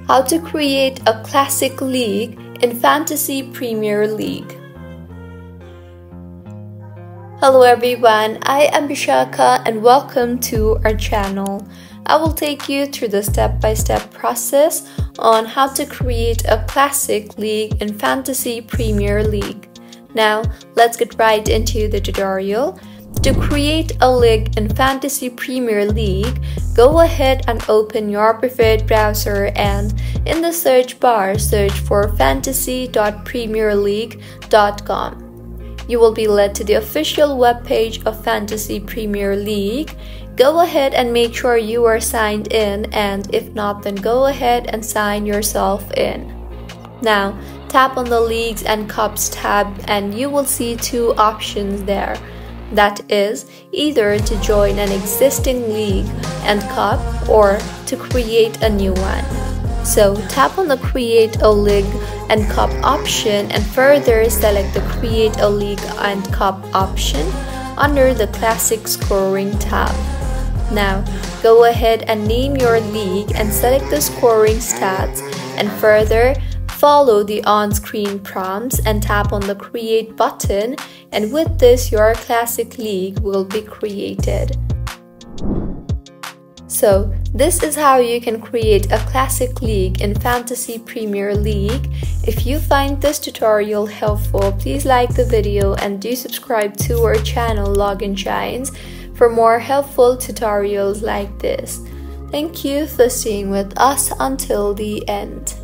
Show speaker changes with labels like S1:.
S1: How to create a classic league in Fantasy Premier League. Hello everyone, I am Bishaka and welcome to our channel. I will take you through the step-by-step process on how to create a classic league in Fantasy Premier League. Now, let's get right into the tutorial. To create a league in Fantasy Premier League, go ahead and open your preferred browser and in the search bar, search for fantasy.premierleague.com. You will be led to the official webpage of Fantasy Premier League. Go ahead and make sure you are signed in, and if not, then go ahead and sign yourself in. Now, tap on the Leagues and Cups tab and you will see two options there. That is, either to join an existing league and cup or to create a new one. So tap on the Create a League and Cup option and further select the Create a League and Cup option under the Classic Scoring tab. Now, go ahead and name your league and select the scoring stats and further follow the on-screen prompts and tap on the Create button, and with this your classic league will be created. So this is how you can create a classic league in Fantasy Premier League. If you find this tutorial helpful, please like the video and do subscribe to our channel Login Shines for more helpful tutorials like this. Thank you for staying with us until the end.